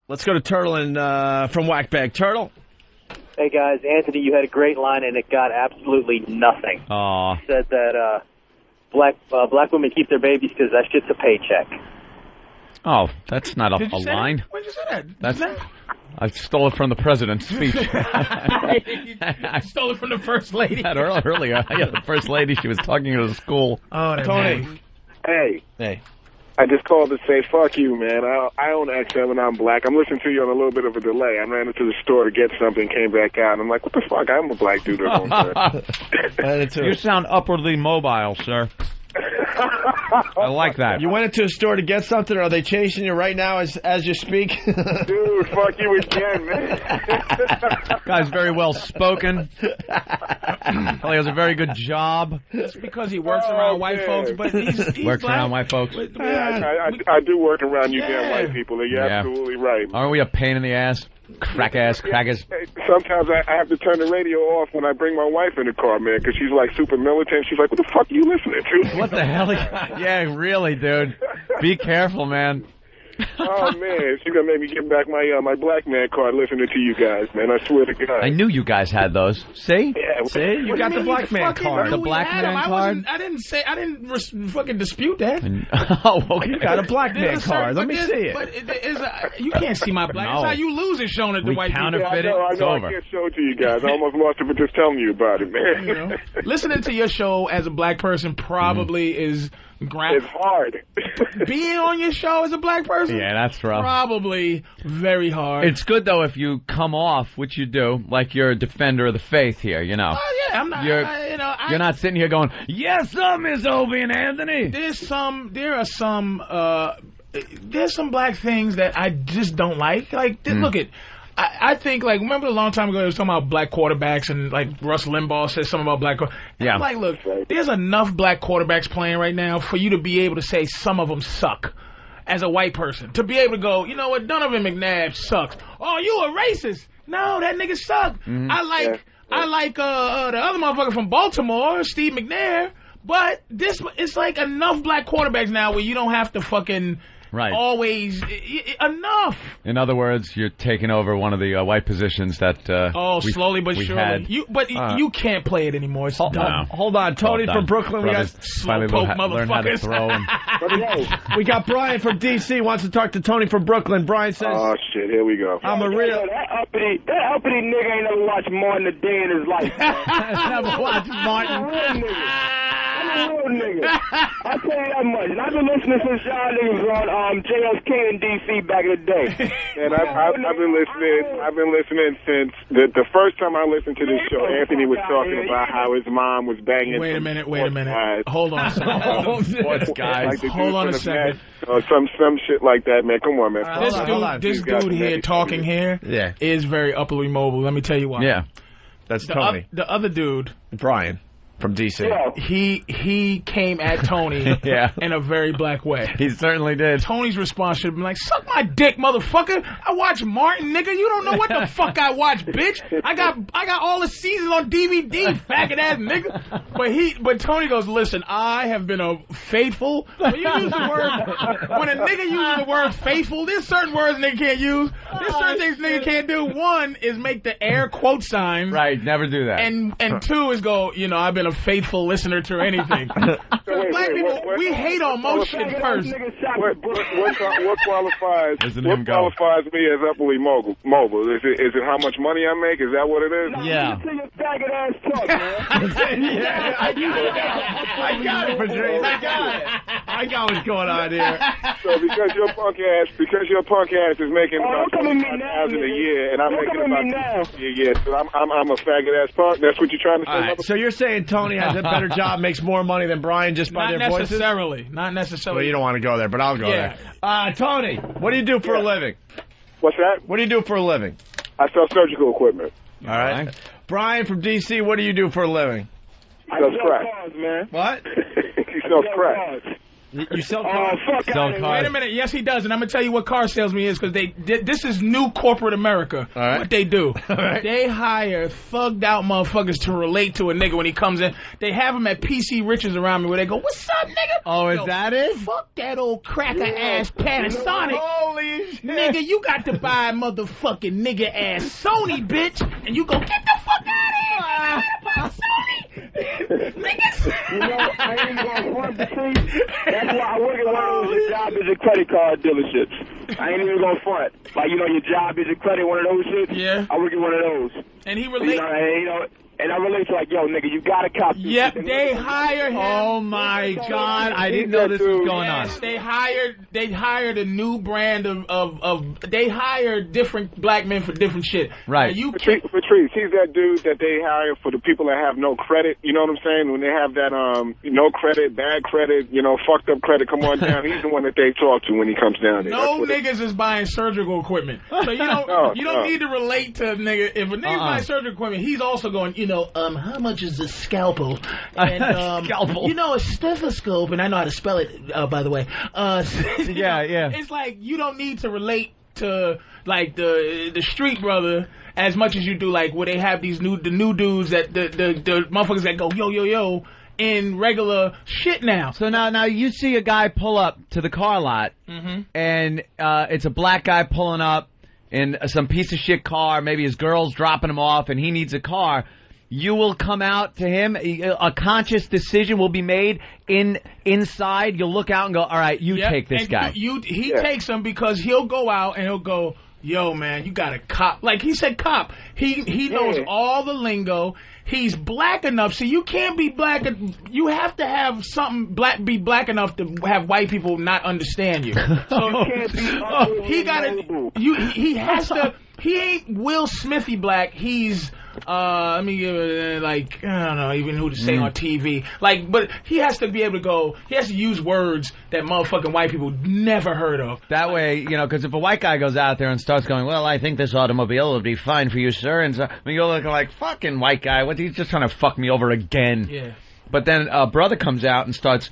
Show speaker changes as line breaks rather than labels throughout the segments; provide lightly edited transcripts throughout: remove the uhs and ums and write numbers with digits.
Let's go to Turtle from Whackbag. Turtle?
Hey, guys. Anthony, you had a great line, and it got absolutely nothing.
Aw.
You said that black women keep their babies because that shit's a paycheck.
Oh, that's not a line.
When did you say that?
I stole it from the president's speech.
I stole it from the first lady.
Earlier. Yeah, the first lady, she was talking to the school.
Oh,
Tony.
Hey. I just called to say, fuck you, man. I own XM and I'm black. I'm listening to you on a little bit of a delay. I ran into the store to get something, came back out, and I'm like, what the fuck? I'm a black dude at home.
You sound upwardly mobile, sir. I like that.
You went into a store to get something, or are they chasing you right now as you speak?
Dude, fuck you again, man.
Guy's very well spoken. Probably has a very good job.
It's because he works around white folks, but he's
works
black.
around white folks.
I do work around you damn white people. You're absolutely right.
Aren't we a pain in the ass? Crackers.
Sometimes I have to turn the radio off when I bring my wife in the car, man, because she's like super militant. She's like, what the fuck are you listening to?
What the hell? Yeah, really, dude. Be careful, man.
Oh, man. She's going to make me give back my black man card listening to you guys, man. I swear to God.
I knew you guys had those. See?
Yeah.
See? You got the black man card.
The black man card?
I didn't fucking dispute that.
Oh, okay.
You got a black man card. Let me see it.
But you can't see my black. That's how you lose it showing it to white people.
Counterfeit it.
I
It's
know.
over.
I can't show it to you guys. I almost lost it for just telling you about it, man.
You know, listening to your show as a black person probably is
it's hard.
Being on your show as a black person?
Yeah, that's rough.
Probably very hard.
It's good, though, if you come off, which you do, like you're a defender of the faith here, you know.
Oh, yeah, I'm not,
you're not sitting here going, yes, Miss Obie and Anthony.
There's some black things that I just don't like. Like, look at... I think, like, remember a long time ago, they was talking about black quarterbacks, and, like, Russ Limbaugh said something about black quarterbacks.
Yeah.
I'm like, look, there's enough black quarterbacks playing right now for you to be able to say some of them suck as a white person. To be able to go, you know what, Donovan McNabb sucks. Oh, you a racist. No, that nigga suck. Mm-hmm. I like the other motherfucker from Baltimore, Steve McNair, but it's like enough black quarterbacks now where you don't have to fucking...
Right.
Always enough.
In other words, you're taking over one of the white positions that
slowly but surely. You can't play it anymore. It's done.
Hold on, Tony from Brooklyn. We got
slowpoke motherfuckers.
We got Brian from D.C. wants to talk to Tony from Brooklyn. Brian says,
"Oh shit, here we go."
I'm a real
that uppity nigga ain't never watched Martin a day in his life.
Never watched Martin.
Real nigga. I'll tell you that much. And I've been listening since y'all niggas on JFK in DC back in the day.
And I've been listening since the first time I listened to this show. Anthony was talking about how his mom was banging.
Wait a minute. Hold on a second.
Sports guys.
Hold on a second.
Some shit like that, man. Come on, man.
This dude here talking here is very upwardly mobile. Let me tell you why.
Yeah.
That's Tony.
The other dude,
Brian. From D.C.
Yeah.
He came at Tony in a very black way.
He certainly did.
Tony's response should have been like, suck my dick, motherfucker. I watch Martin, nigga. You don't know what the fuck I watch, bitch. I got all the seasons on DVD, faggot ass nigga. But Tony goes, listen, I have been a faithful. When a nigga uses the word faithful, there's certain words nigga can't use. There's certain things nigga can't do. One is make the air quote sign.
Right, never do that.
And two is go, I've been a faithful listener to anything. Black people, we hate on most shit first.
What qualifies me as upwardly mobile? Is it how much money I make? Is that what it is?
Yeah.
Faggot ass talk, man.
Yeah, I got it, Patrice. I got what's going on here.
So because your punk ass is making about $25,000 a year, and I'm making about $2,000 a year, so I'm a faggot ass punk. That's what you're trying to say.
Right, so you're saying Tony has a better job, makes more money than Brian just by their voices?
Not necessarily.
Well, you don't want to go there, but I'll go there. Tony, what do you do for a living?
What's that?
What do you do for a living?
I sell surgical equipment.
All right. Brian from D.C., what do you do for a living?
He sells crack.
Cars, man.
What?
He sells crack.
You sell
cars?
Fuck
Sell
out.
cars.
Wait a minute. Yes, he does, and I'm gonna tell you what car salesman is because this is new corporate America.
All right.
What they do?
All right.
They hire thugged out motherfuckers to relate to a nigga when he comes in. They have him at PC Riches around me where they go, "What's up, nigga?"
Oh, is that it?
Fuck that old cracker ass Panasonic.
Holy shit.
Nigga, you got to buy motherfucking nigga ass Sony, bitch, and you go get the fuck out of here. Sony, niggas.
You know, I ain't even gonna front the truth. That's why I work at one of those. Your job is a credit card dealerships. I ain't even gonna front. Like, you know, your job is a credit, one of those shits.
Yeah.
I work at one of those.
And he
You
relates.
know, and I relate to like, yo, nigga, you gotta cop this.
Yep,
shit.
they hire him.
Oh my God! I didn't know this was going on.
Yes, they hired a new brand of they hired different black men for different shit.
Right.
Now, you can't,
Patrice, he's that dude that they hire for the people that have no credit. You know what I'm saying? When they have that no credit, bad credit, you know, fucked up credit, come on down. He's the one that they talk to when he comes down there.
no niggas is buying surgical equipment. So you don't need to relate to nigga. If a nigga's buying surgical equipment, he's also going, how much is the scalpel? And
Scalpel.
You know, a stethoscope, and I know how to spell it, by the way.
Yeah.
It's like you don't need to relate to like the street brother as much as you do like where they have these new dudes that the motherfuckers that go yo in regular shit now.
So now you see a guy pull up to the car lot, and it's a black guy pulling up in some piece of shit car. Maybe his girl's dropping him off, and he needs a car. You will come out to him. A conscious decision will be made inside. You'll look out and go, all right, you take this guy.
He takes him because he'll go out and he'll go, yo, man, you got a cop. Like he said, cop. He knows all the lingo. He's black enough, so you can't be black. You have to have something be black enough to have white people not understand you. So he got he has to. He ain't Will Smithy black. He's let me give it like I don't know even who to say on TV. Like, but he has to be able to go. He has to use words that motherfucking white people never heard of.
That way, because if a white guy goes out there and starts going, well, I think this automobile will be fine for you, sir, and so you're looking like fucking white guy. What? He's just trying to fuck me over again.
Yeah.
But then a brother comes out and starts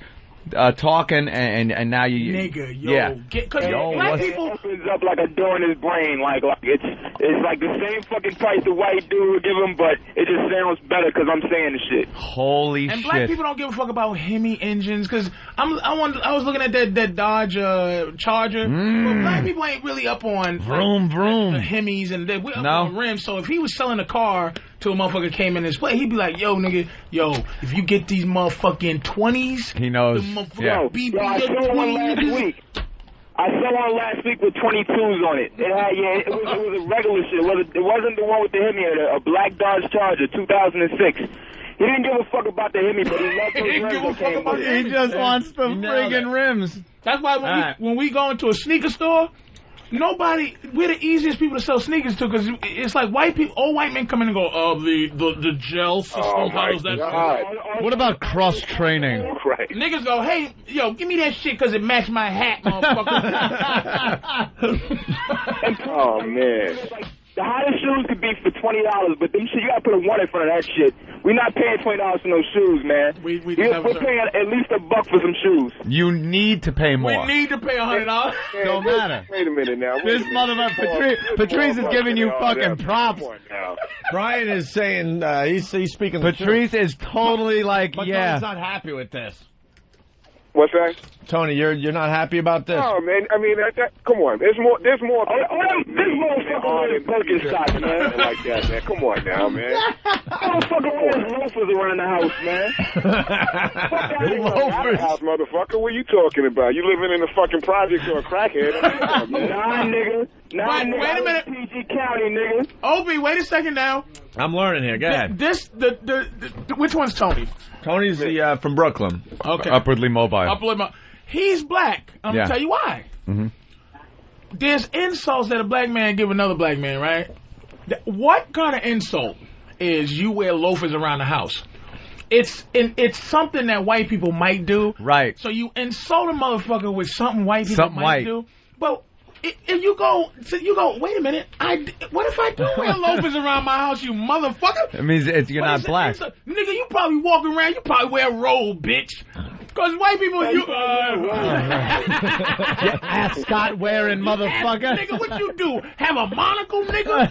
talking, and now you
nigga, yo,
yeah.
Because black people
opens up like a door in his brain, like it's like the same fucking price the white dude would give him, but it just sounds better because I'm saying the shit.
Holy
and
shit!
Black people don't give a fuck about Hemi engines because I was looking at that Dodge Charger. But black people ain't really up on
vroom vroom
the Hemis and we up on rims. So if he was selling a car to a motherfucker came in his way, he'd be like, yo, nigga, if you get these motherfucking 20s,
he knows.
I saw one last week. I saw one last week with 22s on it. It was a regular shit. It wasn't the one with the Hemi, a black Dodge Charger, 2006. He didn't give a fuck about the Hemi, but he loved those rims.
He just wants the friggin' rims.
That's why when we go into a sneaker store, we're the easiest people to sell sneakers to because it's like old white men come in and go, the gel system, how does that?
What about cross training?
Right.
Niggas go, hey, yo, give me that shit because it matched my hat, motherfucker.
Oh man.
The hottest shoes could be for $20, but them shit, you gotta put a one in front of that shit. We're not paying $20 for no shoes, man. We're paying at least $1 for some shoes.
You need to pay more.
We need to pay $100.
Don't matter.
Wait a minute now.
This motherfucker, Patrice is giving you fucking props.
Brian is saying he's speaking.
Patrice is totally like,
but
yeah.
Tony's not happy with this.
What's that?
Tony, you're not happy about this?
Oh man, I mean, come on. There's more.
This motherfucker Birkenstocks, man.
Like that, man. Come on now, man.
Motherfucker wears loafers around the house, man.
Loafers, house, motherfucker. What are you talking about? You living in the fucking projects or a crackhead?
Nah, nigga.
Wait a minute.
PG County, nigga.
Opie, wait a second now.
I'm learning here. Go ahead.
Which one's Tony?
Tony's from Brooklyn.
Okay.
Upwardly mobile.
He's black. I'm going to tell you why. Mm-hmm. There's insults that a black man give another black man, right? What kind of insult is you wear loafers around the house? It's something that white people might do.
Right.
So you insult a motherfucker with something white people might do. But if you go, wait a minute. What if I do wear loafers around my house, you motherfucker?
It means you're not black.
Nigga, you probably walking around. You probably wear a robe, bitch. Because white people,
ascot wearing motherfucker.
Nigga, what you do? Have a monocle, nigga?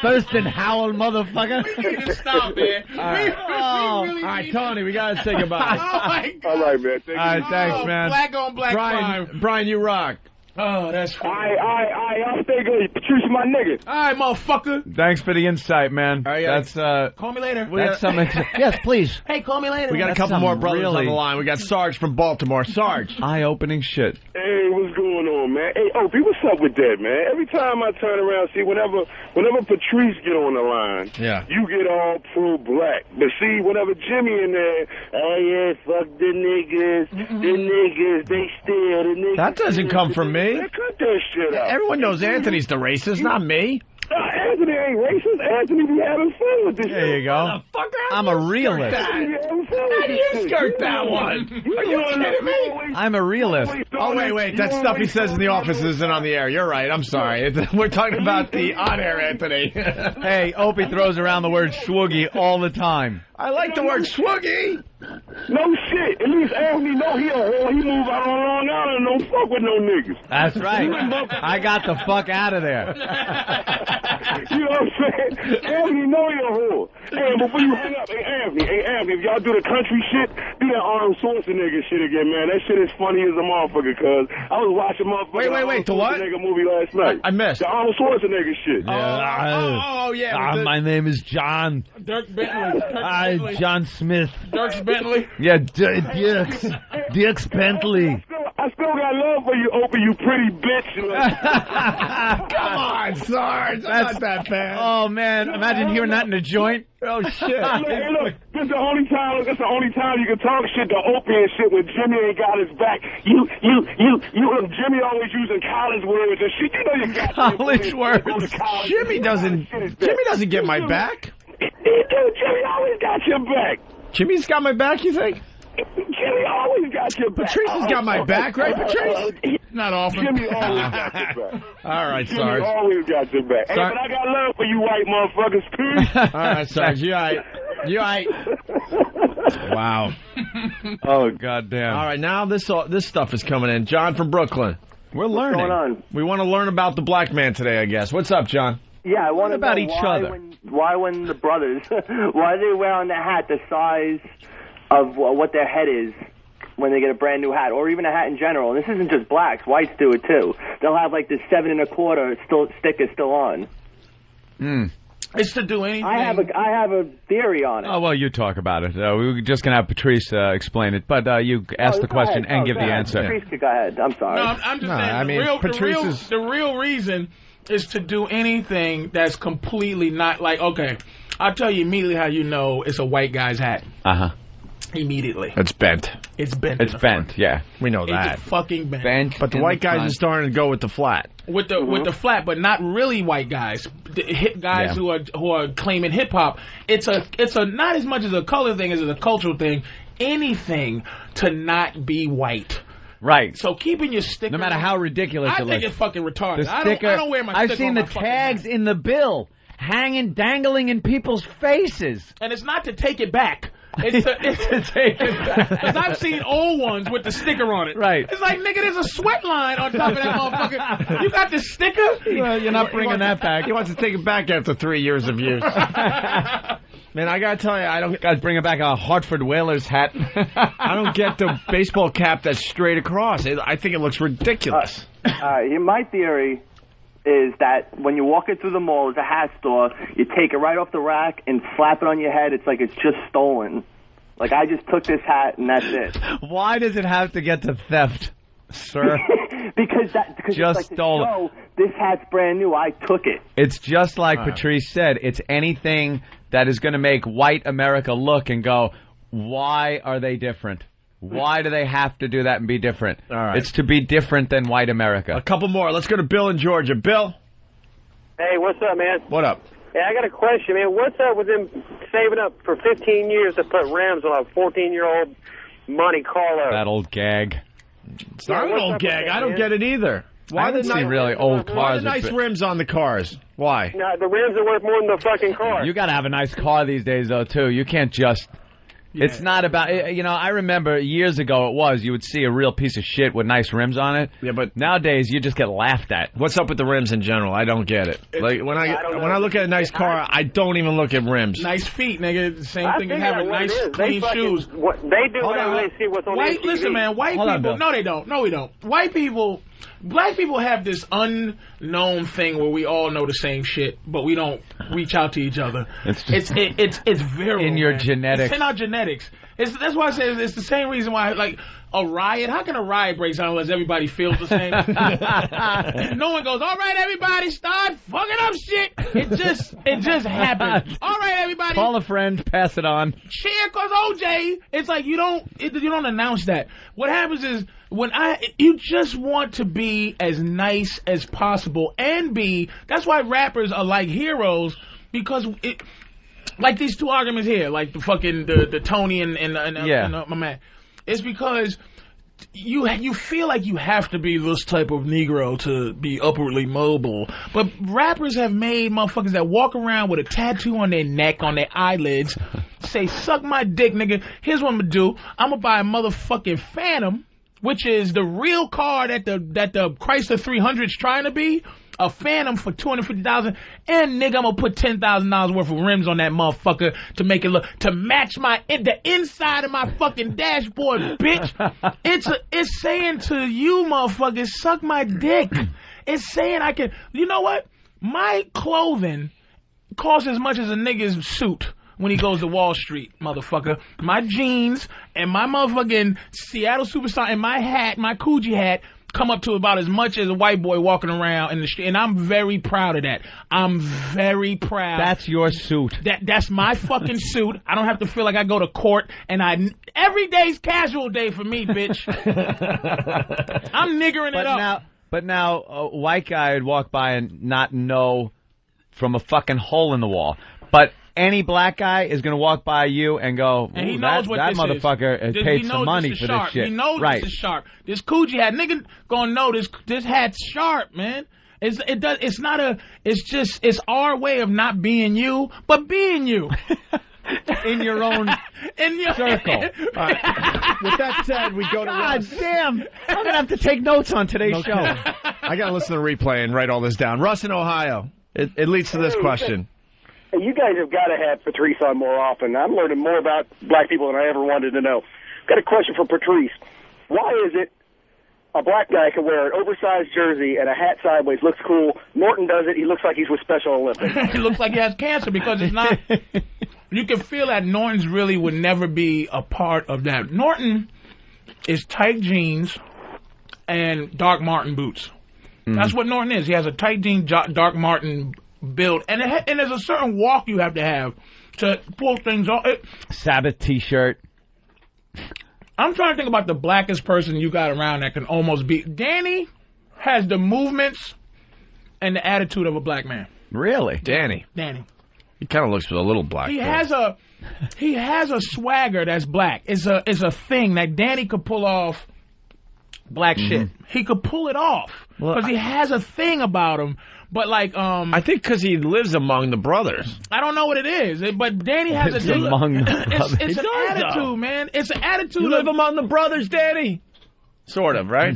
Thurston Howell, motherfucker.
We need to stop, man.
All right, Tony, we gotta say goodbye.
Oh my God.
All right, man. Thank you.
All right, thanks, man.
Black on black crime.
Brian, you rock.
Oh, that's funny.
I'll stay good. Patrice, my nigga.
All right, motherfucker.
Thanks for the insight, man.
All right,
that's
Call me later.
that's something.
Yes, please.
Hey, call me later.
We got a couple more brothers on the line. We got Sarge from Baltimore. Sarge.
Eye-opening shit.
Hey, what's going on, man? Hey, Opie, what's up with that, man? Every time I turn around, see, whenever Patrice get on the line,
Yeah.
you get all pro-black. But see, whenever Jimmy in there, oh, yeah, fuck the niggas, they steal, the niggas.
That doesn't come from me.
Man, cut that shit out.
Everyone knows Anthony's the racist, not me.
Anthony ain't racist. Anthony be having fun with this shit.
There you go.
I'm a realist.
How do you skirt that one? Are you kidding me?
I'm a realist.
Oh, wait. That stuff he says in the office isn't on the air. You're right. I'm sorry. We're talking about the on-air Anthony.
Hey, Opie throws around the word swoogie all the time.
I like the word swoogie.
No shit. At least Anthony know he a whore. He move out on Long Island and don't fuck with no niggas.
That's right. I got the fuck out of there.
You know what I'm saying? Anthony know he a whore. Hey, before you hang up, hey Anthony, if y'all do the country shit, do that Arnold Schwarzenegger shit again, man. That shit is funny as a motherfucker, cuz I was watching motherfucker
Wait, the what?
Schwarzenegger movie last night.
I missed.
The Arnold Schwarzenegger shit.
Yeah.
My name is John.
Dirk Bentley.
John Smith.
Dirk Bentley.
Yeah, Dirks Bentley.
I still got love for you, Opie, you pretty bitch.
Come on, Sarge. That's not that bad.
Oh, man. Imagine hearing that in a joint.
Oh, shit.
Hey, look, this is the only time you can talk shit to Opie and shit when Jimmy ain't got his back. You, Jimmy always using college words and shit. You know you got
College words.
Jimmy doesn't get my back.
Jimmy always got your back.
Jimmy's got my back, you think?
Jimmy always got your back.
Patrice has got my back, right, Patrice?
Not often.
Jimmy always got your back.
All right,
Jimmy
Sarge.
always got your back. Hey,
Sarge.
but I got love for you white motherfuckers, too.
All right, Sarge. You all right? Wow.
Oh, goddamn.
All right, now this stuff is coming in. John from Brooklyn.
We're learning.
What's going on?
We want to learn about the black man today, I guess. What's up, John?
Yeah, I want to
about
know
each other?
Why when the brothers, why they wear on the hat the size of what their head is when they get a brand new hat, or even a hat in general. And this isn't just blacks; whites do it too. They'll have like this 7 1/4 sticker still on.
It's to do anything.
I have a theory on it.
Oh, well, you talk about it. We were just going to have Patrice explain it, but you ask the question and give the answer.
Patrice, go ahead. I'm sorry.
No, I'm just saying.
I mean,
the real reason is to do anything that's completely not like. Okay, I'll tell you immediately how you know it's a white guy's hat. Immediately.
It's bent.
It's bent.
It's bent, yeah.
We know that.
It's fucking bent.
But the white guys are starting to go with the flat.
With the flat, but not really white guys. The hip guys who are claiming hip hop. It's a not as much as a color thing as a cultural thing. Anything to not be white.
Right.
So keeping your sticker,
no matter how ridiculous it looks.
I think it's fucking retarded.
The sticker,
I don't wear my sticker.
I've seen the tags in the bill dangling in people's faces.
And it's not to take it back. It's to take it back. Because I've seen old ones with the sticker on it.
Right.
It's like, nigga, there's a sweat line on top of that motherfucker. You got the sticker?
Well, you're not bringing that back.
He wants to take it back after 3 years of use. Man, I gotta tell you, I don't.
Guys, bringing back a Hartford Whalers hat.
I don't get the baseball cap that's straight across. I think it looks ridiculous.
My theory is that when you walk it through the mall, it's a hat store, you take it right off the rack and slap it on your head. It's like it's just stolen. Like, I just took this hat and that's it.
Why does it have to get to theft, sir?
because
just
it's like
stole
it. This hat's brand new. I took it.
It's just like Patrice said. It's anything that is going to make white America look and go, why are they different? Why do they have to do that and be different?
All right.
It's to be different than white America.
A couple more. Let's go to Bill in Georgia. Bill?
Hey, what's up, man?
What up?
Hey, I got a question, man. What's up with them saving up for 15 years to put rims on a 14-year-old Monte Carlo?
That old gag.
It's not an old gag. I don't get it either.
Why the nice really old cars?
Why the nice rims on the cars? Why?
No, the rims are worth more than the fucking car.
You got to have a nice car these days, though, too. You can't just
Yeah.
It's not about, I remember years ago you would see a real piece of shit with nice rims on it.
Yeah, but
nowadays you just get laughed at.
What's up with the rims in general? I don't get it. Like when I look at a nice car, I don't even look at rims.
Nice feet, nigga. The same thing as having nice, clean shoes.
They do whenever they see what's on TV.
Listen, man, white people, no, they don't. No, we don't. White people, black people have this unknown thing where we all know the same shit, but we don't reach out to each other. It's very
in your genetics.
It's in our genetics. That's why I say it's the same reason why, like, a riot. How can a riot break down unless everybody feels the same? No one goes, all right, everybody, start fucking up shit. It just happens. All right, everybody.
Call a friend, pass it on.
Cheer, cause OJ. It's like you don't announce that. What happens is you just want to be as nice as possible and that's why rappers are like heroes, because like these two arguments here, like the fucking the Tony and my man. It's because you feel like you have to be this type of Negro to be upwardly mobile. But rappers have made motherfuckers that walk around with a tattoo on their neck, on their eyelids, say, suck my dick, nigga. Here's what I'm gonna do. I'm gonna buy a motherfucking Phantom, which is the real car that the Chrysler 300's trying to be. A Phantom for $250,000, and nigga, I'm gonna put $10,000 worth of rims on that motherfucker to make it to match the inside of my fucking dashboard, bitch. It's saying to you, motherfuckers, suck my dick. It's saying I can. You know what? My clothing costs as much as a nigga's suit when he goes to Wall Street, motherfucker. My jeans and my motherfucking Seattle Superstar and my hat, my Coogee hat, come up to about as much as a white boy walking around in the street, and I'm very proud of that. I'm very proud.
That's your suit.
That's my fucking suit. I don't have to feel like I go to court, and every day's casual day for me, bitch. I'm niggering it up.
But now, a white guy would walk by and not know from a fucking hole in the wall. But any black guy is going to walk by you and go,
and he knows
that motherfucker has paid some money for this shit.
He knows this is sharp. This Coogee hat, nigga gonna know this hat's sharp, man. It's our way of not being you, but being you.
In your own circle.
With that said, we go to
God damn. I'm going to have to take notes on today's show.
I got to listen to the replay and write all this down. Russ in Ohio. It leads to this question.
Hey, you guys have got to have Patrice on more often. I'm learning more about black people than I ever wanted to know. Got a question for Patrice. Why is it a black guy can wear an oversized jersey and a hat sideways, looks cool? Norton does it. He looks like he's with Special Olympics.
He looks like he has cancer because it's not... You can feel that Norton's really would never be a part of that. Norton is tight jeans and Doc Marten boots. That's what Norton is. He has a tight jean, Doc Marten build, and there's a certain walk you have to pull things off.
Sabbath T-shirt.
I'm trying to think about the blackest person you got around that can almost be. Danny has the movements and the attitude of a black man.
Really?
Danny.
He kind of looks a little black.
He has a swagger that's black. It's a thing that Danny could pull off. Black shit. He could pull it off because he has a thing about him. But like,
I think because he lives among the brothers.
I don't know what it is, but Danny has a thing.
Among the brothers.
It's an attitude, man. It's an attitude.
You live among the brothers, Danny. Sort of, right?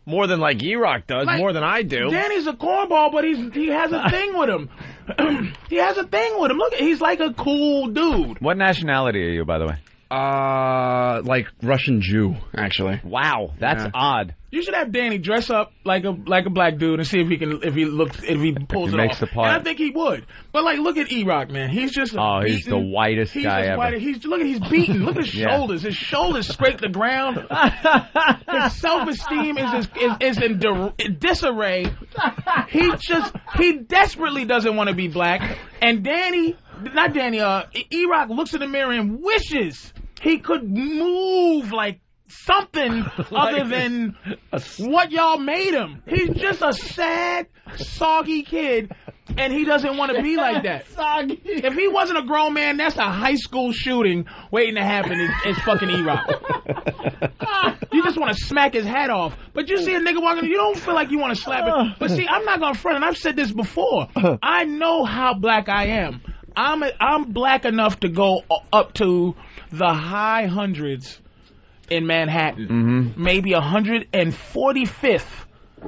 More than like E-Rock does, more than I do.
Danny's a cornball, but he has a thing with him. He has a thing with him. Look, he's like a cool dude.
What nationality are you, by the way?
Like Russian Jew, actually.
Wow, that's odd.
You should have Danny dress up like a black dude and see if he pulls it
makes
off.
the part.
And I think he would. But like, look at E-Rock, man. He's just
he's the whitest guy ever.
He's beaten. Look at his shoulders. His shoulders scrape the ground. His self-esteem is in disarray. He desperately doesn't want to be black. And E-Rock looks in the mirror and wishes he could move like something other than what y'all made him. He's just a sad, soggy kid, and he doesn't want to be like that. Soggy. If he wasn't a grown man, that's a high school shooting waiting to happen. It's fucking E-Rock. You just want to smack his hat off. But you see a nigga walking, you don't feel like you want to slap it. But see, I'm not going to front, and I've said this before. I know how black I am. I'm black enough to go up to the high hundreds in Manhattan, maybe 145th.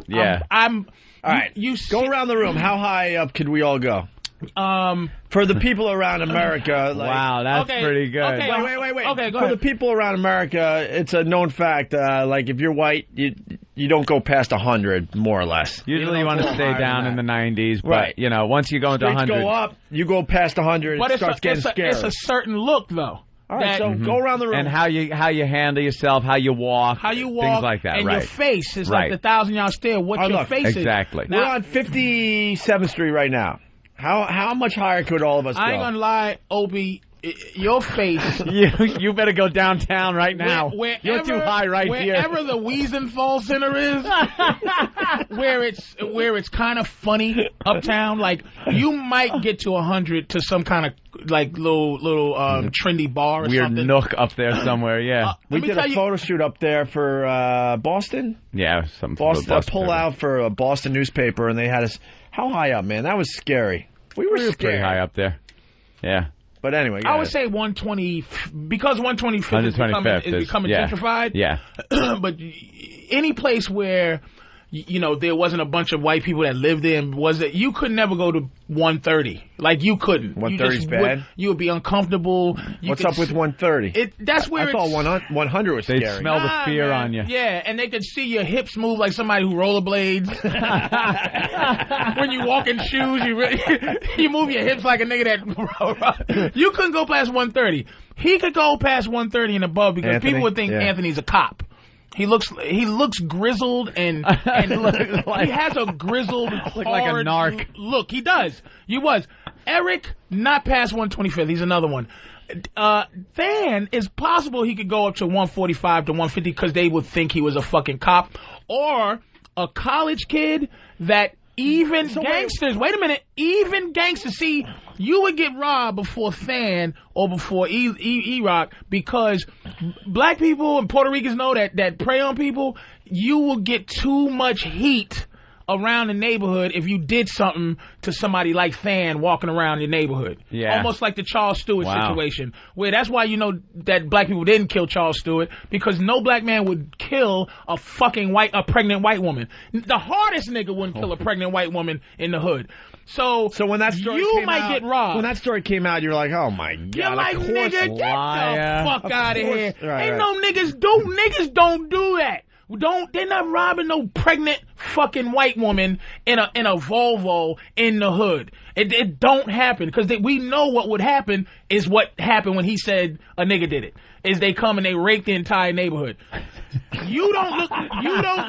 Yeah.
I'm
all right. Go around the room. How high up could we all go? For the people around America, like,
wow, that's pretty good.
Okay,
wait.
Okay, go
For
ahead.
the people around America, it's a known fact. Like if you're white, you don't go past 100, more or less.
Usually you want to stay down in the 90s, but you know, once you go into 100,
go up, you go past 100,
but
it starts getting scary.
It's a certain look, though.
All right, so go around the room.
And how you handle yourself, how you walk,
things
like that,
and
right?
your face is like the 1,000-yard stare. What your face is.
Exactly.
We're on 57th Street right now. How much higher could all of us go?
I ain't gonna lie, Opie. Your face.
you better go downtown right now. You're too high here.
Wherever the Wiesenthal Center is, where it's kind of funny uptown, like you might get to 100 to some kind of like little trendy bar or
weird
something.
nook up there somewhere. Yeah,
we did a photo shoot up there for Boston.
Yeah, some
Boston pull out for a Boston newspaper, and they had us. How high up, man? That was scary. We were
pretty high up there. Yeah.
But anyway,
I would say 120 because 125th is becoming gentrified.
Yeah.
But any place where there wasn't a bunch of white people that lived there, you could never go to 130. Like you couldn't.
130's bad.
You would be uncomfortable.
What's up with 130?
That's where
I thought 100 was scary.
They smell the fear on you.
Yeah, and they could see your hips move like somebody who rollerblades. When you walk in shoes, you move your hips like a nigga that. You couldn't go past 130. He could go past 130 and above because people would think Anthony's a cop. He looks grizzled and he has a grizzled, hard
like a narc
look. He does. Eric, not past 125th. He's another one. Than, it's possible he could go up to 145 to 150 because they would think he was a fucking cop or a college kid that even gangsters. Wait a minute, even gangsters. See, you would get robbed before Than or before E-Rock because black people and Puerto Ricans know that prey on people. You will get too much heat around the neighborhood if you did something to somebody like Than walking around your neighborhood. Yeah. Almost like the Charles Stewart situation. Where that's why you know that black people didn't kill Charles Stewart because no black man would kill a pregnant white woman. The hardest nigga wouldn't kill a pregnant white woman in the hood. So
when that story
get robbed.
When that story came out, you're like, oh my God.
You're like, nigga, get the fuck out of here.
Right,
no niggas don't do that. They're not robbing no pregnant fucking white woman in a Volvo in the hood. It don't happen because we know what would happen is what happened when he said a nigga did it. Is they come and they rape the entire neighborhood. You don't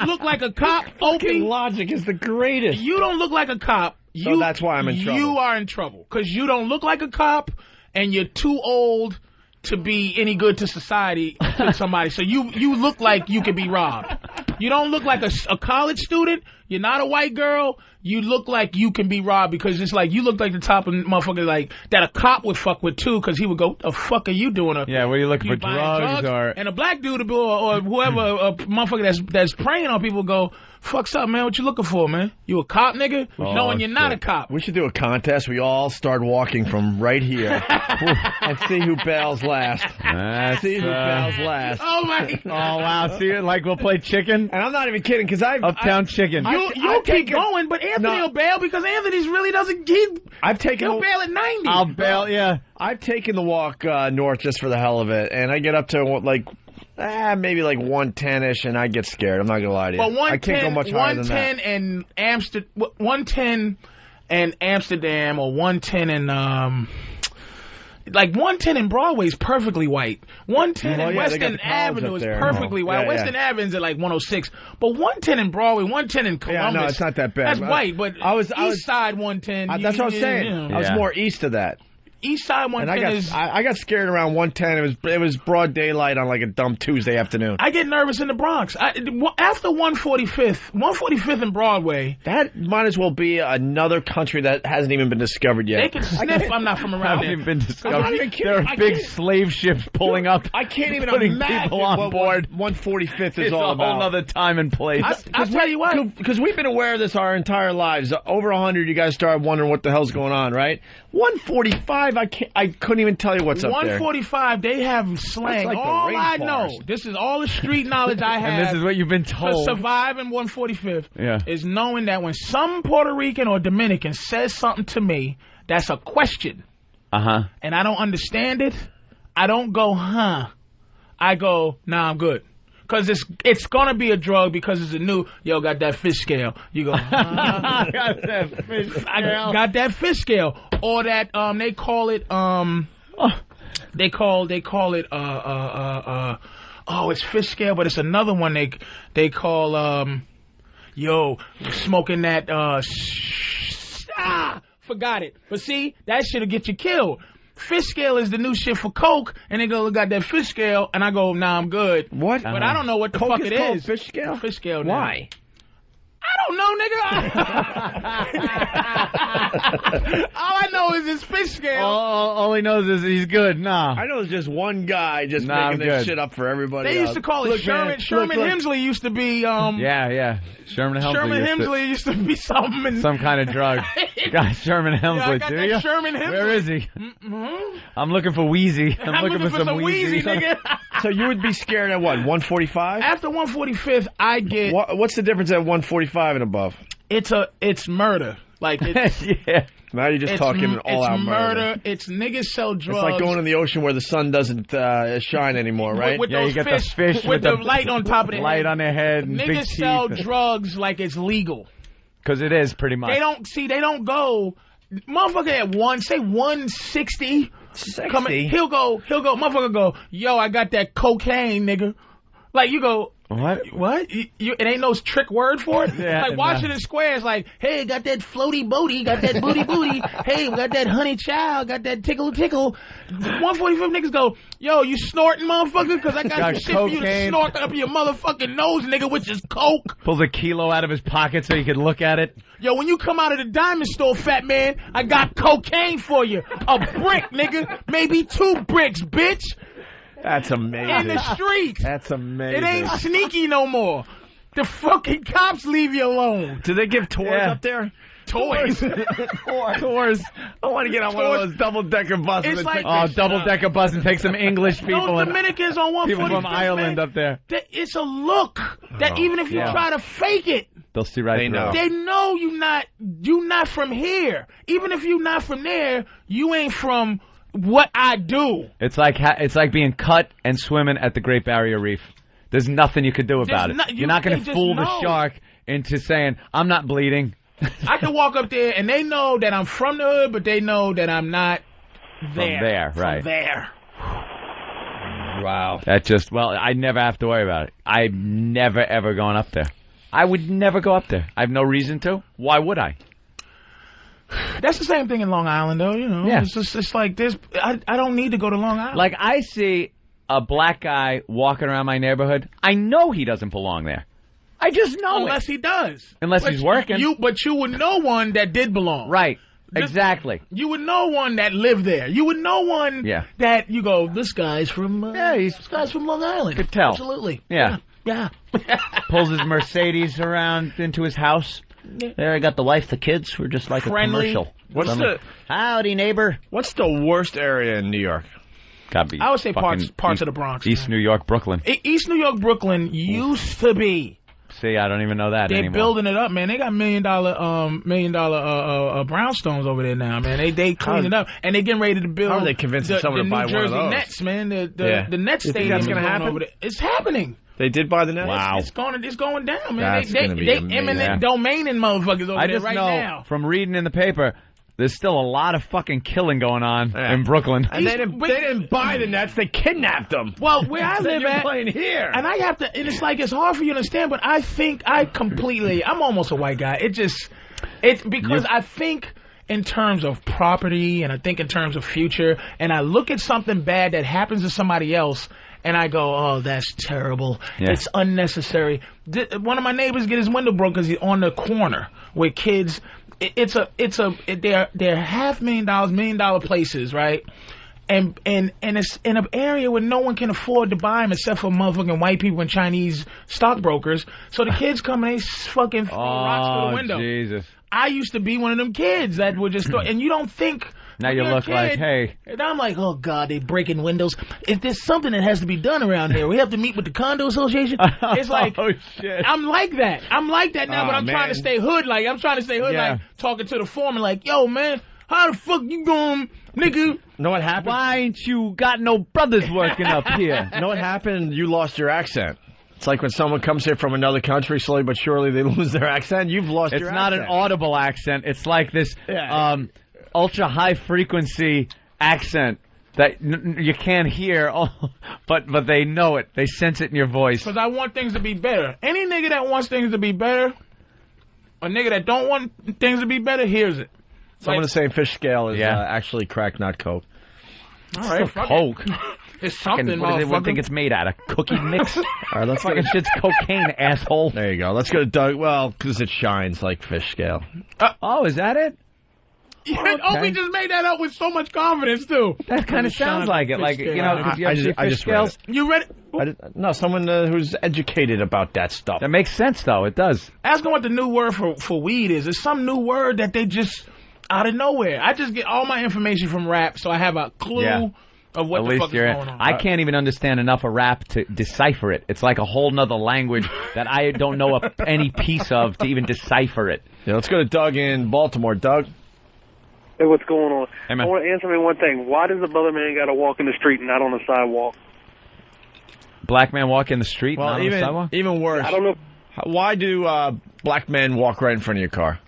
look like a cop.
Fucking logic is the greatest.
You don't look like a cop.
So that's why I'm in trouble.
You are in trouble because you don't look like a cop and you're too old to be any good to society to somebody. So you look like you could be robbed. You don't look like a college student. You're not a white girl. You look like you can be robbed because it's like you look like the type of motherfucker like that a cop would fuck with too because he would go, what the fuck are you doing?
What are you looking for, drugs or?
And a black dude or whoever, a motherfucker that's preying on people go, fuck's up, man? What you looking for, man? You a cop, nigga? Knowing you're not a cop.
We should do a contest. We all start walking from right here and see who bails last. See who bails last.
Oh, my God.
Oh, wow. See it? Like we'll play chicken?
And I'm not even kidding because Uptown Chicken.
You'll keep going, but Anthony will bail because Anthony's really doesn't keep. He'll bail at 90.
I'll bail, yeah.
I've taken the walk north just for the hell of it, and I get up to like maybe like 110-ish, and I get scared. I'm not gonna lie to you.
But
I can't go much higher than that.
110 and Amsterdam, or 110 and like 110 in Broadway is perfectly white. 110 in Western Avenue is perfectly white. Western Avenue's at like 106, but 110 in Broadway, 110 in Columbus.
Yeah, no, it's not that bad.
That's white, but East Side 110.
That's what I was saying. I was more east of that.
East Side 110
is... I got scared around 110. It was broad daylight on like a dumb Tuesday afternoon.
I get nervous in the Bronx. After 145th and Broadway...
That might as well be another country that hasn't even been discovered yet.
They can sniff. I'm not from around there.
Haven't even discovered. There are big slave ships pulling up.
I can't even
putting
imagine
people on board.
145th is all about.
It's a whole other time and place.
I'll tell you what.
Because we've been aware of this our entire lives. Over 100, you guys start wondering what the hell's going on, right? 145 145, I couldn't even tell you what's up there.
145, they have slang.
Like
all I know, this is all the street knowledge I have.
And this is what you've been told.
To survive in 145th is knowing that when some Puerto Rican or Dominican says something to me, that's a question. And I don't understand it, I don't go, huh. I go, nah, I'm good. Because it's gonna be a drug because it's a new, got that fish scale. You go,
I got that fish scale.
I got that fish scale. Or that, they call it, it's fish scale, but it's another one they call, smoking that, forgot it. But see, that shit'll get you killed. Fish scale is the new shit for coke, and they go, got that fish scale, and I go, nah, I'm good.
What?
But I don't know what the
coke
fuck it is.
Fish scale?
Fish scale.
Why?
I don't know, nigga. All I know is it's fish scale.
All he knows is he's good. Nah.
I know there's just one guy just making this shit up for everybody.
They used to call it Sherman. Sherman Hemsley used to be.
Yeah. Sherman Hemsley
used to be something.
Some kind of drug. Got Sherman Hemsley,
got
do
that
you?
Sherman Hemsley.
Where is he? I'm looking for Wheezy. I'm looking for some Wheezy.
Nigga.
So you would be scared at what, 145?
After 145th, I get.
What's the difference at 145 and above?
It's murder. Like it's
Now you're just talking all out murder.
It's niggas sell drugs.
It's like going in the ocean where the sun doesn't shine anymore, right?
With those
you get the fish
with the light on top of their
light
head.
on their head. And
niggas
big
sell
teeth.
drugs like it's legal.
Because it is pretty much.
They don't go. Motherfucker at 160.
60.
He'll go. Motherfucker go. Yo, I got that cocaine, nigga. Like you go.
What?
It ain't no trick word for it?
Yeah,
like Washington Square is like, hey, got that floaty booty, got that booty. Hey, we got that honey child, got that tickle. 145 niggas go, yo, you snorting, motherfucker? Because I got some shit for you to snort up your motherfucking nose, nigga, which is coke.
Pulls a kilo out of his pocket so you can look at it.
Yo, when you come out of the diamond store, fat man, I got cocaine for you. A brick, nigga. Maybe 2 bricks, bitch.
That's amazing.
In the streets.
That's amazing.
It ain't sneaky no more. The fucking cops leave you alone.
Do they give tours up there?
Toys.
Tours. I want to get on one of those double-decker buses.
It's like
double-decker bus and take some English people.
Those Dominicans on 145th,
people from Ireland
man,
up there.
It's a look that even if you try to fake it,
they'll see right through.
They know you not from here. Even if you not from there, you ain't from what I do. It's
like being cut and swimming at the Great Barrier Reef. There's nothing you could do about it. You're not going to fool the shark into saying, I'm not bleeding.
I can walk up there and they know that I'm from the hood, but they know that I'm not there.
Right.
From there.
Wow.
I never have to worry about it. I've never, ever gone up there. I would never go up there. I have no reason to. Why would I?
That's the same thing in Long Island, though. You know, it's like this. I don't need to go to Long Island.
Like I see a black guy walking around my neighborhood. I know he doesn't belong there. I just know
Unless he does.
Unless he's working.
But you would know one that did belong.
Right. Exactly.
You would know one that lived there. You would know one that you go, this guy's from this guy's from Long Island.
Could tell.
Absolutely.
Yeah.
Pulls
his Mercedes around into his house. There, I got the wife, the kids. We're just like
friendly.
A commercial. Howdy, neighbor.
What's the worst area in New York?
Gotta be.
I would say parts of the Bronx.
East New York, Brooklyn.
East New York, Brooklyn used to be.
See, I don't even know that anymore.
They're building it up, man. They got $1 million brownstones over there now, man. They clean it up, and they're getting ready to build.
How are they convincing someone to buy
New
one of
Jersey
those?
Nets, man. The Nets stadium
that's gonna happen
over there. It's happening.
They did buy the Nets.
Wow,
it's going down, man.
That's gonna be amazing.
Eminent domaining motherfuckers over there right now.
I just know from reading in the paper. There's still a lot of fucking killing going on in Brooklyn.
And they didn't buy the Nets. They kidnapped them.
Well, where I live
you're
at,
playing here.
and I have to, and it's hard for you to understand, but I think I'm almost a white guy. Because I think in terms of property, and I think in terms of future, and I look at something bad that happens to somebody else, and I go, oh, that's terrible. Yeah. It's unnecessary. One of my neighbors get his window broke because he's on the corner with kids. They're $500,000, $1 million places, right? And it's in an area where no one can afford to buy them except for motherfucking white people and Chinese stockbrokers. So the kids come and they fucking throw rocks through the window.
Jesus.
I used to be one of them kids that would just throw, and you don't think
Now you look like, hey.
And I'm like, oh, God, they breaking windows. If there's something that has to be done around here, we have to meet with the condo association. It's like,
oh, shit.
I'm like that. I'm like that now, but I'm trying to stay hood. Like, I'm trying to stay hood, like, talking to the foreman, like, yo, man, how the fuck you going, nigga?
Know what happened?
Why ain't you got no brothers working up here?
Know what happened? You lost your accent. It's like when someone comes here from another country, slowly but surely they lose their accent. You've lost your accent.
It's not an audible accent. It's like this ultra high frequency accent that you can't hear, but they know it. They sense it in your voice.
Because I want things to be better. Any nigga that wants things to be better, a nigga that don't want things to be better, hears it.
Someone is saying fish scale is actually crack, not coke.
All right,
Coke.
It's something,
what do they think it's made out of? Cookie mix?
All right, let's
fucking shit's cocaine, asshole.
There you go. Let's go to Doug. Well, because it shines like fish scale.
Oh, is that it?
Yeah, Opie just made that up with so much confidence, too.
That kind of sounds like it. Like, you know,
I just
scales.
You read it?
No, someone who's educated about that stuff.
That makes sense, though. It does.
Ask them what the new word for weed is. It's some new word that they just, out of nowhere. I just get all my information from rap, so I have a clue of what the fuck is going on.
I can't even understand enough of rap to decipher it. It's like a whole nother language that I don't know any piece of to even decipher it.
Yeah, let's go to Doug in Baltimore. Doug?
Hey, what's going on?
Hey, man.
I want to answer me one thing. Why does the brother man got to walk in the street and not on the sidewalk?
Black man walk in the street,
well,
not on the sidewalk?
Even worse.
I don't know.
Why do black men walk right in front of your car?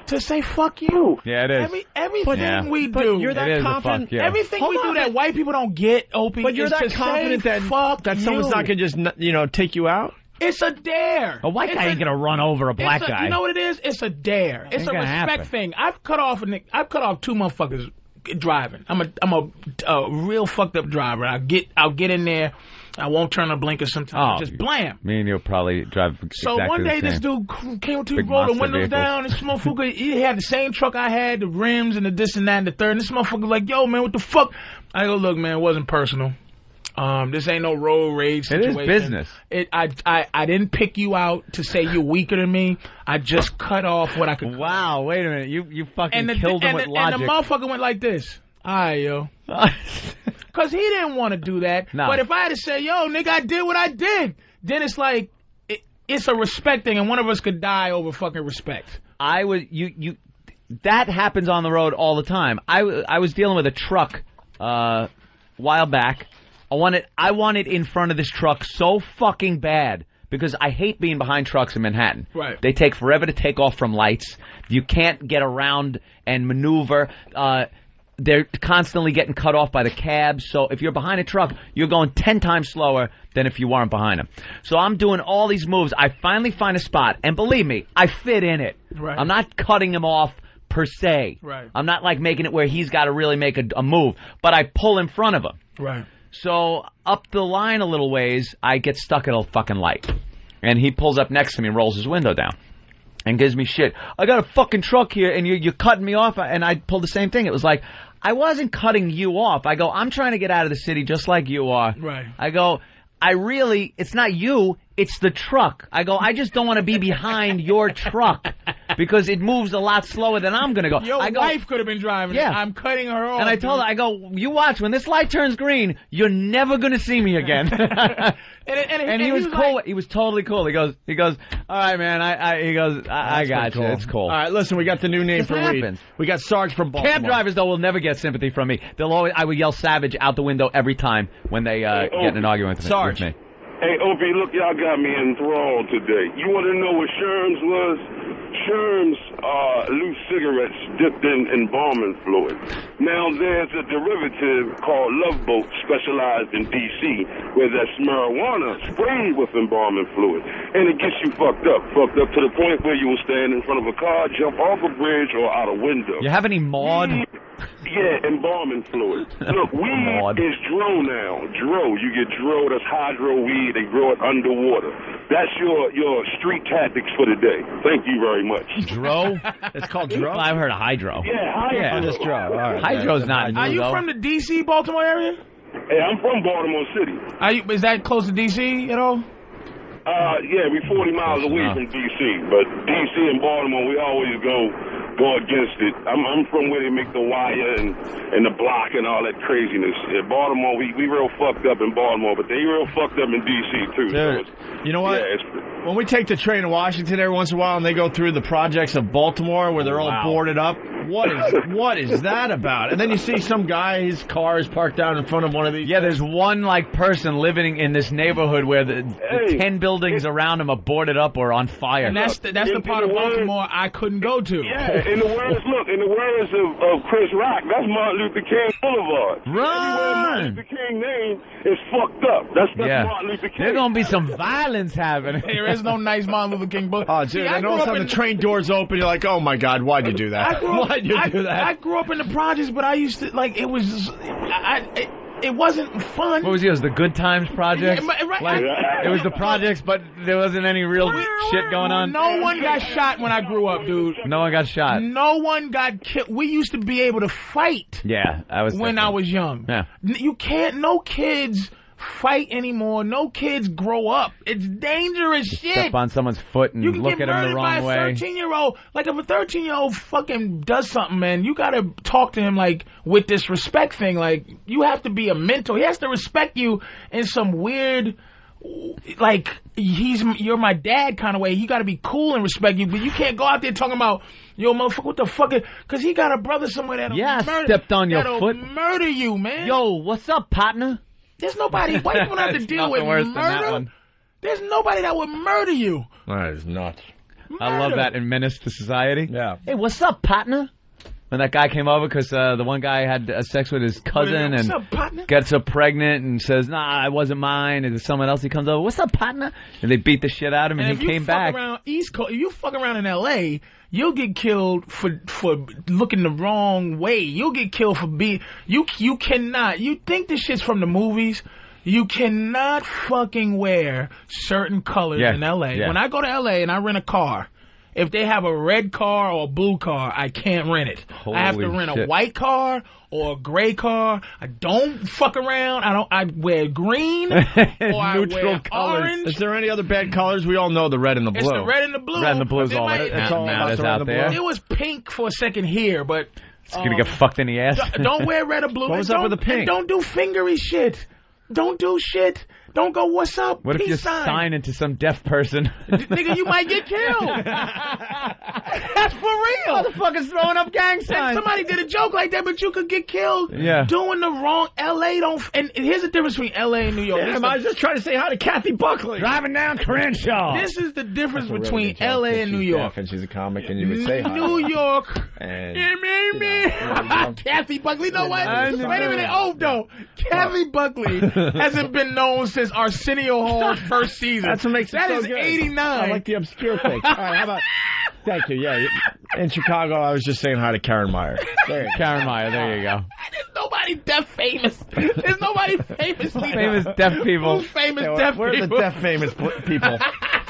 To say fuck you.
Yeah, it is.
Everything we do.
You're that confident.
Everything we do that white people don't get, Opie.
But you're that confident that someone's not going to just, take you out?
It's a dare.
A white guy ain't gonna run over a black guy.
You know what it is? It's a dare. It's a respect thing. I've cut off two motherfuckers driving. I'm a real fucked up driver. I'll get in there. I won't turn the blinker sometimes. Just blam.
Me and you'll probably drive
So
exactly
one day
the same.
this dude came to roll the windows down. This motherfucker, he had the same truck I had, the rims and the this and that and the third. And this motherfucker like, yo, man, what the fuck? I go, look, man, it wasn't personal. This ain't no road rage situation.
It is business.
I didn't pick you out to say you're weaker than me. I just cut off what I could.
Wow, wait a minute. You fucking killed him with logic.
And the motherfucker went like this. All right, yo. Because he didn't want to do that.
No.
But if I had to say, yo, nigga, I did what I did, then it's like, it's a respect thing, and one of us could die over fucking respect.
That happens on the road all the time. I was dealing with a truck a while back. I wanted in front of this truck so fucking bad because I hate being behind trucks in Manhattan.
Right.
They take forever to take off from lights. You can't get around and maneuver. They're constantly getting cut off by the cabs. So if you're behind a truck, you're going 10 times slower than if you weren't behind them. So I'm doing all these moves. I finally find a spot. And believe me, I fit in it.
Right.
I'm not cutting him off per se.
Right.
I'm not like making it where he's got to really make a move. But I pull in front of him.
Right.
So up the line a little ways, I get stuck at a fucking light. And he pulls up next to me and rolls his window down. And gives me shit. I got a fucking truck here, and you're cutting me off. And I pulled the same thing. It was like, I wasn't cutting you off. I go, I'm trying to get out of the city just like you are.
Right.
I go, it's not you, it's the truck. I go, I just don't want to be behind your truck because it moves a lot slower than I'm going to go.
Your wife could have been driving.
Yeah.
I'm cutting her off.
And I told her, I go, you watch, when this light turns green, you're never going to see me again. and he was cool. Like, he was totally cool. He goes, all right, man. I got you. It's cool.
All right, listen, we got the new name for weed. We got Sarge from Baltimore.
Cab drivers, though, will never get sympathy from me. I would yell savage out the window every time when they get in an argument with
Sarge.
me.
Hey, Opie, look, y'all got me enthralled today. You want to know what Sherms was? Sherms are loose cigarettes dipped in embalming fluid. Now, there's a derivative called Love Boat, specialized in D.C., where that's marijuana sprayed with embalming fluid. And it gets you fucked up to the point where you will stand in front of a car, jump off a bridge, or out a window.
You have any maud?
Yeah, embalming fluid. Look, weed is dro now. Dro. You get dro, that's hydro weed. They grow it underwater. That's your street tactics for the day. Thank you very much.
Dro?
It's called dro?
I've heard of hydro.
Yeah, hydro.
Yeah,
just dro. All right,
hydro's not new,
Are you
though.
from the D.C., Baltimore area?
Hey, I'm from Baltimore City.
Is that close to D.C. at all?
Yeah, we 40 miles away from D.C., but D.C. and Baltimore, we always go go against it. I'm from where they make the wire and the block and all that craziness. In Baltimore, we real fucked up in Baltimore, but they real fucked up in D.C. too.
Dude,
So
you know what? When we take the train to Washington every once in a while and they go through the projects of Baltimore where they're all boarded up, what is that about? And then you see some guy, his car is parked down in front of one of these.
Yeah, there's one like person living in this neighborhood where the 10 buildings around him are boarded up or on fire.
And that's the part of Baltimore I couldn't go to.
Yeah, in the words of Chris Rock, that's Martin Luther King Boulevard.
Run!
Martin Luther King name is fucked up. That's Martin Luther King.
There's gonna be some violence happening.
There is no nice Martin Luther King book.
Oh, dude, and all of a sudden the train doors open, you're like, oh my God, why'd you do that? Why'd you do that?
I grew up in the projects, but I used to, like, it was, it wasn't fun.
What was yours? The Good Times Project?
Yeah, right.
Like, it was the projects, but there wasn't any real shit going on?
No one got shot when I grew up, dude.
No one got shot?
No one got killed. We used to be able to fight
Yeah, I was
when I was young.
Yeah.
You can't, no kids fight anymore. No kids grow up. It's dangerous shit.
Step on someone's foot and
You can
look
get
at him
murdered
the
by
wrong
a
way.
13-year-old. Like, if a 13-year-old fucking does something, man, you gotta talk to him, like, with this respect thing. Like, you have to be a mentor. He has to respect you in some weird, like, you're my dad kind of way. You gotta be cool and respect you, but you can't go out there talking about, yo, motherfucker, what the fuck? Because he got a brother somewhere that'll
stepped on your foot.
Murder you, man.
Yo, what's up, partner?
There's nobody. White people don't have to deal with
worse than that
murder.
one.
There's nobody that would murder you.
That is nuts.
I love that in Menace to Society.
Yeah.
Hey, what's up, partner? When that guy came over because the one guy had sex with his cousin
What's
and
up, partner?
gets her pregnant and says, nah, it wasn't mine. And someone else, he comes over, what's up, partner? And they beat the shit out of him and he came back.
Around East Coast, if you fuck around in L.A., you'll get killed for looking the wrong way. You'll get killed for being... You cannot... You think this shit's from the movies... You cannot fucking wear certain colors in L.A.
Yeah.
When I go to L.A. and I rent a car, if they have a red car or a blue car, I can't rent it. I have to rent a white car or a gray car. I don't fuck around. I wear green or I wear orange.
Is there any other bad colors? We all know the red and the blue.
It's the red and the blue.
Red and the blue is all
It's all
matters out there.
It was pink for a second here, but...
It's going to get fucked in the ass.
Don't wear red or blue.
What was up with the pink?
Don't do fingery shit. Don't do shit. Don't go, what's up?
What if you
sign.
sign into some deaf person?
Nigga, you might get killed. That's for real.
Motherfuckers throwing up gang signs.
Somebody did a joke like that, but you could get killed doing the wrong. L.A. don't... And here's the difference between L.A. and New York.
Damn, I was just trying to say hi to Kathy Buckley.
Driving down Crenshaw.
This is the difference between L.A. and New York.
And she's a comic, and you would say hi.
New York.
And
Kathy Buckley. You know what? Wait a minute. Oh, no. Kathy Buckley hasn't been known since Arsenio Hall's first season.
That's what makes it so
good. That is 89.
I like the obscure things. All right, how about... Thank you. Yeah, in Chicago, I was just saying hi to Karen Meyer.
Karen Meyer, there you go.
There's nobody deaf famous. There's nobody famous.
Famous deaf people.
Who's famous deaf
Where
people?
are the deaf famous people?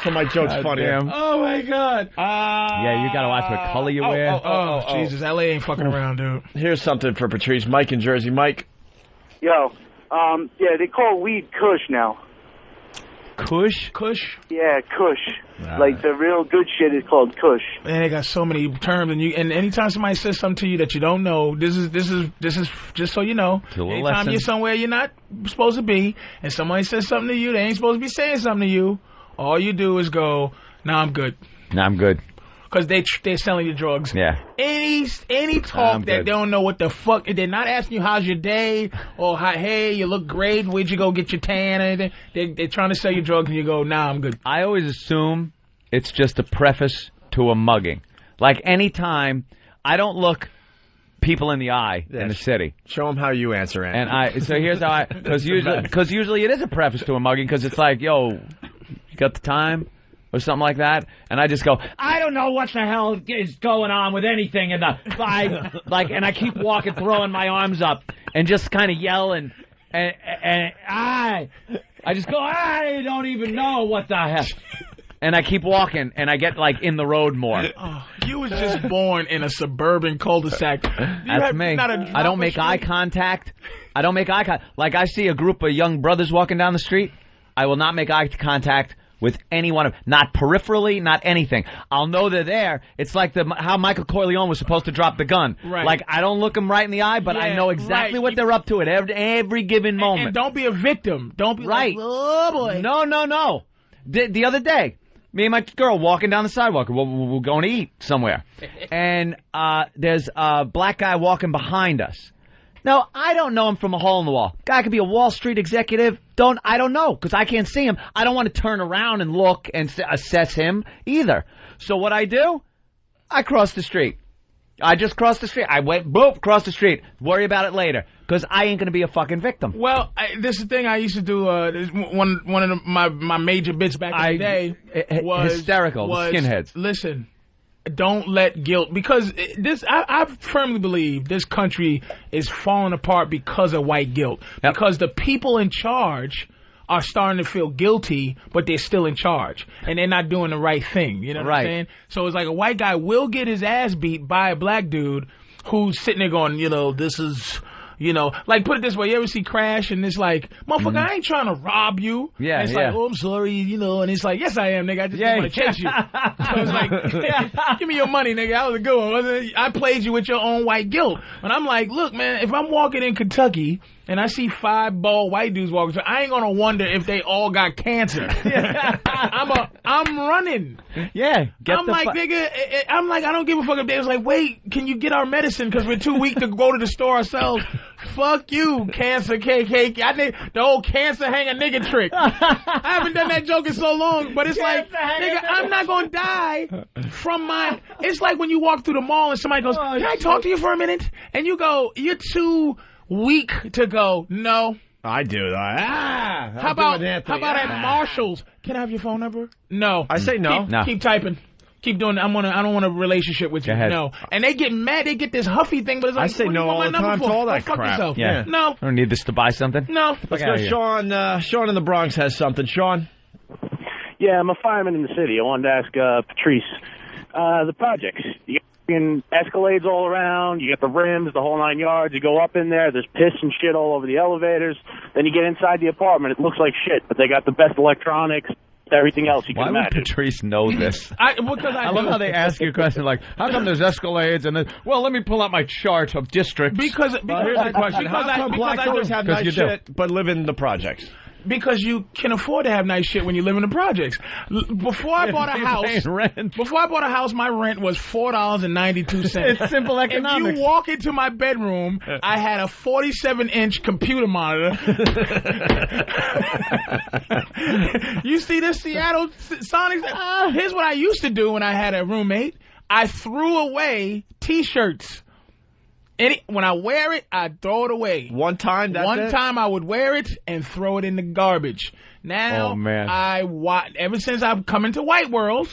So my joke's funny.
Oh, my God.
Yeah, you got to watch what color you wear.
Oh, Jesus. L.A. ain't fucking around, dude.
Here's something for Patrice. Mike in Jersey. Mike.
Yo, yeah, they call weed Kush now.
Kush?
Kush?
Yeah, Kush. Like the real good shit is called Kush.
Man, they got so many terms, and anytime somebody says something to you that you don't know, this is just so you know. Anytime you're somewhere you're not supposed to be, and somebody says something to you, they ain't supposed to be saying something to you. All you do is go, "Nah, I'm good."
Nah, I'm good.
Because they're selling you drugs.
Yeah.
Any talk that they don't know what the fuck, they're not asking you how's your day or hey, you look great, where'd you go get your tan or anything. They're trying to sell you drugs and you go, nah, I'm good.
I always assume it's just a preface to a mugging. Like anytime, I don't look people in the eye in the city.
Show them how you answer it.
And so here's how because usually it is a preface to a mugging because it's like, yo, you got the time? Or something like that, and I just go, I don't know what the hell is going on with anything, and I keep walking, throwing my arms up, and just kind of yell, and I just go, I don't even know what the hell, and I keep walking, and I get like in the road more.
Oh, you was just born in a suburban cul-de-sac.
That's me. I don't make eye contact. Like I see a group of young brothers walking down the street, I will not make eye contact with any one of, not peripherally, not anything. I'll know they're there. It's like how Michael Corleone was supposed to drop the gun.
Right.
Like, I don't look them right in the eye, but I know exactly what they're up to at every given moment.
And don't be a victim. Don't be like, oh boy.
No. The other day, me and my girl walking down the sidewalk. We're going to eat somewhere. And there's a black guy walking behind us. Now, I don't know him from a hole in the wall. Guy could be a Wall Street executive. I don't know, because I can't see him. I don't want to turn around and look and assess him either. So what I do, I cross the street. I just crossed the street. I went, boop, cross the street. Worry about it later, because I ain't going to be a fucking victim.
Well, this is the thing I used to do. One of my major bits back in the day was
hysterical. The skinheads.
Listen. Don't let guilt, because I firmly believe this country is falling apart because of white guilt. Yep. Because the people in charge are starting to feel guilty, but they're still in charge, and they're not doing the right thing. You know what I'm saying? So it's like a white guy will get his ass beat by a black dude who's sitting there going, this is... like, put it this way, you ever see Crash, and it's like, motherfucker, I ain't trying to rob you.
Yeah,
and it's like, oh, I'm sorry, and it's like, yes, I am, nigga, I just didn't want to chase you. So it's like, give me your money, nigga, that was a good one, wasn't it? I played you with your own white guilt. And I'm like, look, man, if I'm walking in Kentucky, and I see 5 bald white dudes walking through, I ain't gonna wonder if they all got cancer. I'm running.
Yeah.
Nigga, I'm like, I don't give a fuck if they was like, wait, can you get our medicine? Because we're too weak to go to the store ourselves. Fuck you, cancer KK. I think the old cancer hanger nigga trick. I haven't done that joke in so long, but it's like, nigga, I'm not gonna die from my... It's like when you walk through the mall and somebody goes, can I talk to you for a minute? And you go, you're too weak to go, no.
I do that.
How about at Marshall's? Can I have your phone number? No.
I say no.
Keep typing. Keep doing it. I don't want a relationship with you. No. And they get mad. They get this huffy thing, but it's like,
I say no all the time to all that crap.
Fuck yourself.
Yeah.
No.
I don't need this to buy something.
No.
Let's go. Sean in the Bronx has something. Sean?
Yeah, I'm a fireman in the city. I wanted to ask Patrice. The projects. You got Escalades all around. You got the rims, the whole 9 yards. You go up in there. There's piss and shit all over the elevators. Then you get inside the apartment. It looks like shit, but they got the best electronics. Everything else you can imagine.
Why would Patrice know this?
I
love how they ask you a question like, how come there's Escalades? And then, well, let me pull out my chart of districts.
Here's the question. How come blacks always have nice shit but live in the projects?
Because you can afford to have nice shit when you live in the projects. Before I bought a house, my rent was $4.92.
It's simple economics.
If you walk into my bedroom, I had a 47-inch computer monitor. You see this Seattle Sonics? Here's what I used to do when I had a roommate. I threw away T-shirts. When I wear it, I throw it away.
One time
I would wear it and throw it in the garbage. Now, ever since I've come into White World,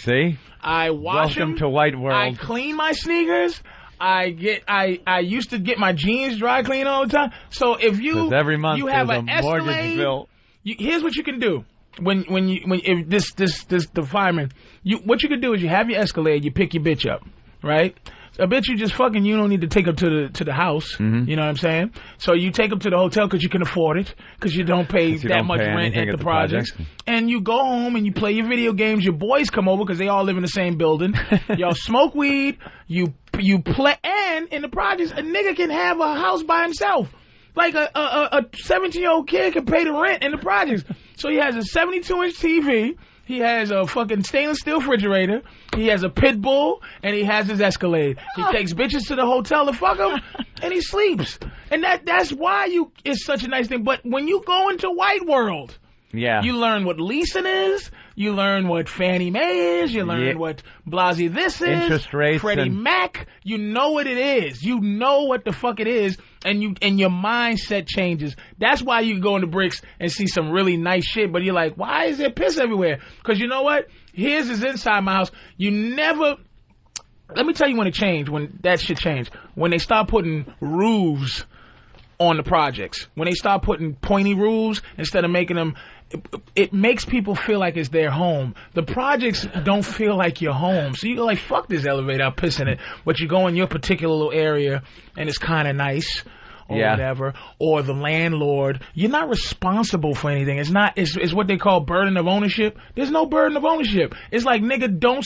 I wash them.
Welcome to White World.
I clean my sneakers. I used to get my jeans dry clean all the time. So if
every month
you have
there's
an
a mortgage bill.
Here's what you can do. If the fireman, what you can do is you have your Escalade, you pick your bitch up, right? A bitch you just fucking, you don't need to take her to the house. Mm-hmm. You know what I'm saying? So you take them to the hotel because you can afford it, because you don't pay that much rent at the projects. And you go home and you play your video games. Your boys come over because they all live in the same building. Y'all smoke weed. You play, and in the projects, a nigga can have a house by himself. Like a 17-year-old kid can pay the rent in the projects. So he has a 72-inch TV. He has a fucking stainless steel refrigerator. He has a pit bull, and he has his Escalade. He takes bitches to the hotel to fuck them, and he sleeps. And that's why it's such a nice thing. But when you go into White World, you learn what leasing is. You learn what Fannie Mae is. You learn what Blasey this is.
Interest rates.
Freddie Mac. You know what it is. You know what the fuck it is. And your mindset changes. That's why you go into Bricks and see some really nice shit, but you're like, why is there piss everywhere? Because you know what? His is inside my house. Let me tell you when that shit changed. When they start putting roofs on the projects. When they start putting pointy roofs instead of making them, it makes people feel like it's their home. The projects don't feel like your home. So you go like, fuck this elevator, I'll piss in it. But you go in your particular little area and it's kind of nice. or whatever, or the landlord, you're not responsible for anything. It's what they call burden of ownership. There's no burden of ownership. It's like, nigga, don't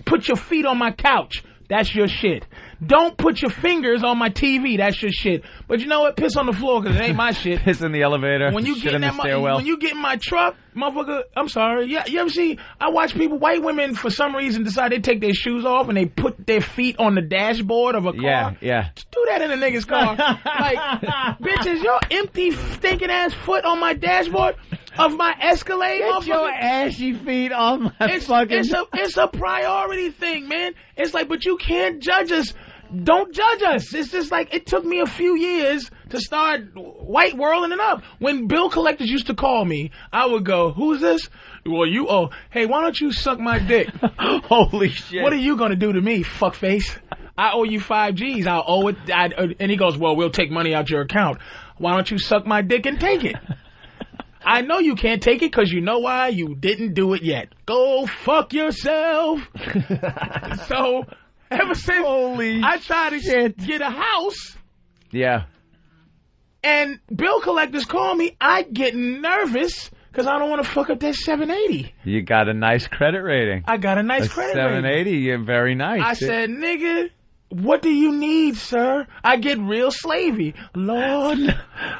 put your feet on my couch. That's your shit. Don't put your fingers on my TV. That's your shit. But you know what? Piss on the floor because it ain't my shit.
Piss in the elevator.
When you
shit
get
in the stairwell.
when you get in my truck, motherfucker, I'm sorry. Yeah, you ever see? I watch people, white women, for some reason, decide they take their shoes off and they put their feet on the dashboard of a car.
Yeah.
Just do that in a nigga's car. Like, bitch, is your empty, stinking ass foot on my dashboard of my Escalade?
Get your ashy feet on my fucking...
It's a priority thing, man. It's like, but you can't judge us. Don't judge us. It's just like, it took me a few years to start white worlding it up. When bill collectors used to call me, I would go, who's this? Well, you owe. Hey, why don't you suck my dick?
Holy shit.
What are you going to do to me, fuckface? I owe you 5 G's. I'll owe it. And he goes, well, we'll take money out your account. Why don't you suck my dick and take it? I know you can't take it because you know why? You didn't do it yet. Go fuck yourself. So... ever since I tried to get a house, and bill collectors call me, I get nervous because I don't want to fuck up that 780.
You got a nice credit rating.
I got a nice credit rating.
780, you're very nice.
I said, nigga, what do you need, sir? I get real slavey. Lord,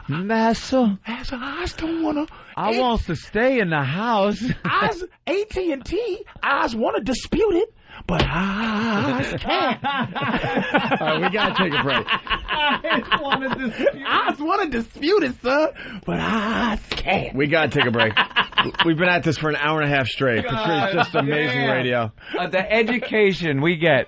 Massa,
I don't want to.
I want to stay in the house.
AT&T, I want to dispute it. But I can't.
All right, we gotta take a break.
I want to dispute it, sir, but I can't.
We gotta take a break. We've been at this for an hour and a half straight. Patrice, just amazing radio.
The education we get.